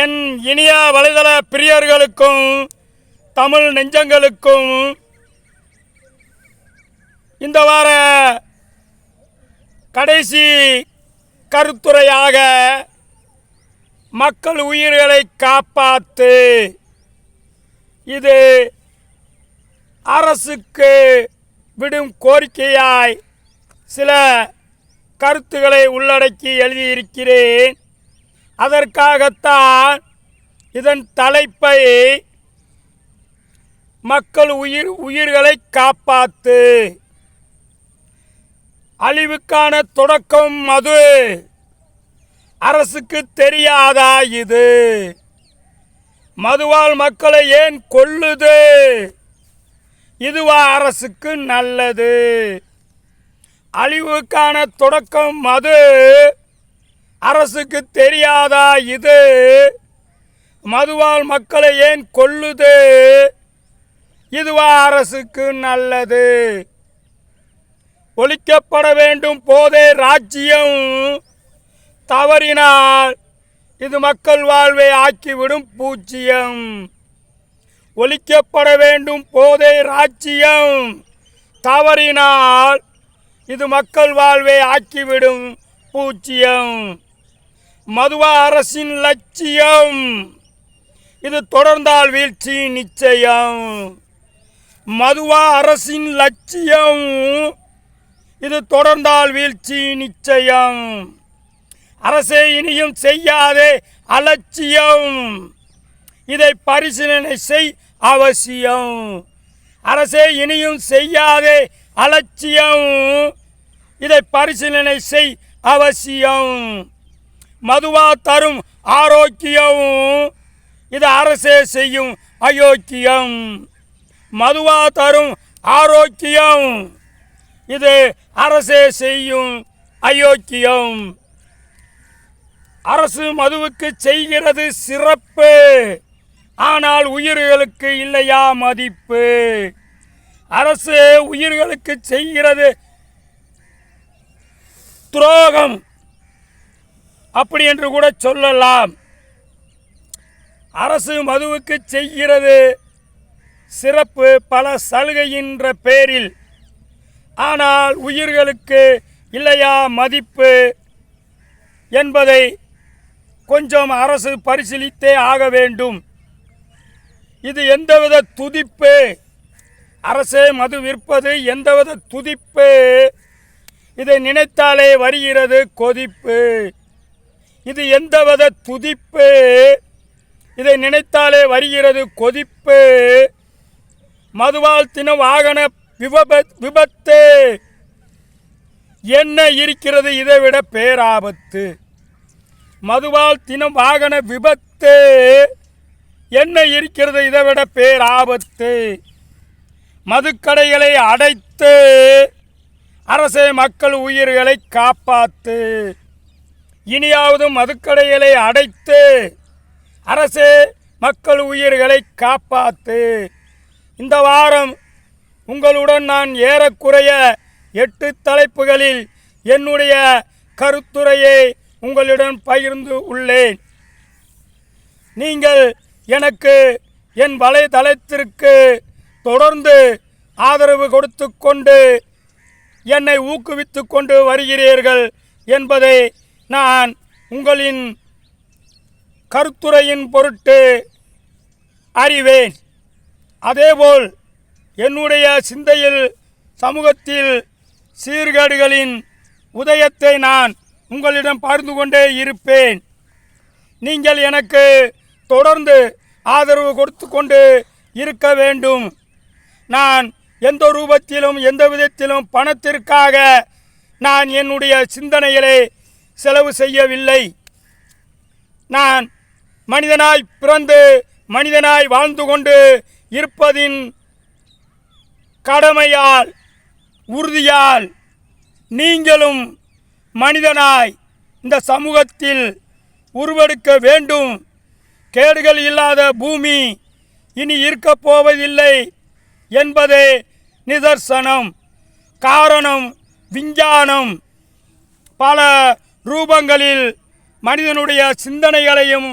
என் இனிய வலைதள பிரியர்களுக்கும் தமிழ் நெஞ்சங்களுக்கும் இந்த வார கடைசி கருத்துரையாக மக்கள் உயிர்களை காப்பாற்று, இது அரசுக்கு விடும் கோரிக்கையாய் சில கருத்துக்களை உள்ளடக்கி எழுதியிருக்கிறேன். அதற்காகத்தான் இதன் தலைப்பை மக்கள் உயிர்களை காப்பாற்று. அழிவுக்கான தொடக்கம் அது, அரசுக்கு தெரியாதா இது? மதுவால் மக்களை ஏன் கொல்லுது? இதுவா அரசுக்கு நல்லது? அழிவுக்கான தொடக்கம் மது, அரசுக்கு தெரியாதா இது? மதுவால் மக்களை ஏன் கொல்லுது? இதுவா அரசுக்கு நல்லது? ஒழிக்கப்பட வேண்டும் போதே ராஜ்யம், தவறினால் இது மக்கள் வாழ்வை ஆக்கிவிடும் பூஜ்ஜியம். ஒழிக்கப்பட வேண்டும் போதே ராஜ்யம், தவறினால் இது மக்கள் வாழ்வை ஆக்கிவிடும் பூஜ்ஜியம். மதுவா அரசின் லட்சியம், இது தொடர்ந்தால் வீழ்ச்சி நிச்சயம். மதுவா அரசின் லட்சியம், இது தொடர்ந்தால் வீழ்ச்சி நிச்சயம். அரசே இனியும் செய்யாதே அலட்சியம், இதை பரிசீலனை செய் அவசியம். அரசே இனியும் செய்யாதே அலட்சியம், இதை பரிசீலனை செய் அவசியம். மதுவா தரும் ஆரோக்கியம், இது அரசே செய்யும் அயோக்கியம். மதுவா தரும் ஆரோக்கியம், இது அரசே செய்யும் அயோக்கியம். அரசு மதுவுக்கு செய்கிறது சிறப்பு, ஆனால் உயிர்களுக்கு இல்லையா மதிப்பு? அரசு உயிர்களுக்கு செய்கிறது துரோகம், அப்படி என்று கூட சொல்லலாம். அரசு மதுவுக்கு செய்கிறது சிறப்பு பல சலுகையின்ற பேரில், ஆனால் உயிர்களுக்கு இல்லையா மதிப்பு என்பதை கொஞ்சம் அரசு பரிசீலித்தே ஆக வேண்டும். இது எந்தவித துதிப்பு? அரசே மது விற்பது எந்தவித துதிப்பு? இதை நினைத்தாலே வருகிறது கொதிப்பு. இது எந்தவித துதிப்பு? இதை நினைத்தாலே வருகிறது கொதிப்பு. மதுவால் தினம் வாகன விபத்து என்ன இருக்கிறது இதைவிட பேராபத்து? மதுவால் தினம் வாகன விபத்து என்ன இருக்கிறது இதைவிட பேராபத்து? மதுக்கடைகளை அடைத்து அரசே மக்கள் உயிர்களை காப்பாற்று. இனியாவது மதுக்கடைகளை அடைத்து அரசே மக்கள் உயிர்களை காப்பாற்று. இந்த வாரம் உங்களுடன் நான் ஏறக்குறைய 8 தலைப்புகளில் என்னுடைய கருத்துரையை உங்களுடன் பகிர்ந்து உள்ளேன். நீங்கள் எனக்கு என் வலைதளத்திற்கு தொடர்ந்து ஆதரவு கொடுத்து கொண்டு என்னை ஊக்குவித்து கொண்டு வருகிறீர்கள் என்பதை நான் உங்களின் கருத்துரையின் பொருட்டு அறிவேன். அதேபோல் என்னுடைய சிந்தையில் சமூகத்தில் சீர்கேடுகளின் உதயத்தை நான் உங்களிடம் பகிர்ந்து கொண்டே இருப்பேன். நீங்கள் எனக்கு தொடர்ந்து ஆதரவு கொடுத்து கொண்டு இருக்க வேண்டும். நான் எந்த ரூபத்திலும் எந்த விதத்திலும் பணத்திற்காக நான் என்னுடைய சிந்தனைகளை செலவு செய்யவில்லை. நான் மனிதனாய் பிறந்து மனிதனாய் வாழ்ந்து கொண்டு இருப்பதின் கடமையால் உறுதியால் நீங்களும் மனிதனாய் இந்த சமூகத்தில் உருவெடுக்க வேண்டும். கேடுகள் இல்லாத பூமி இனி இருக்கப் போவதில்லை என்பதே நிதர்சனம். காரணம் விஞ்ஞானம் பல ரூபங்களில் மனிதனுடைய சிந்தனைகளையும்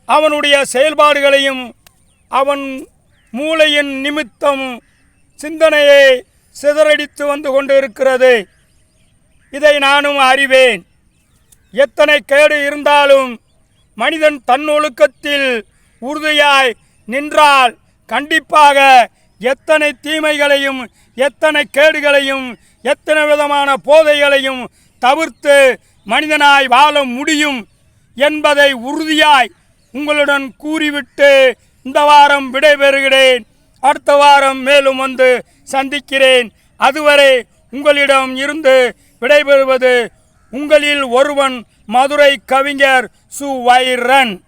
அவனுடைய செயல்பாடுகளையும் அவன் மூளையின் நிமித்தம் சிந்தனையை சிதறடித்து வந்து கொண்டிருக்கிறது. இதை நானும் அறிவேன். எத்தனை கேடு இருந்தாலும் மனிதன் தன்னொழுக்கத்தில் உறுதியாய் நின்றால் கண்டிப்பாக எத்தனை தீமைகளையும் எத்தனை கேடுகளையும் எத்தனை விதமான போதைகளையும் தவிர்த்து மனிதனாய் வாழ முடியும் என்பதை உறுதியாய் உங்களுடன் கூறிவிட்டு இந்த வாரம் விடைபெறுகிறேன். அடுத்த வாரம் மேலும் வந்து சந்திக்கிறேன். அதுவரை உங்களிடம் இருந்து விடைபெறுவது உங்களில் ஒருவன், மதுரை கவிஞர் சு. வைரன்.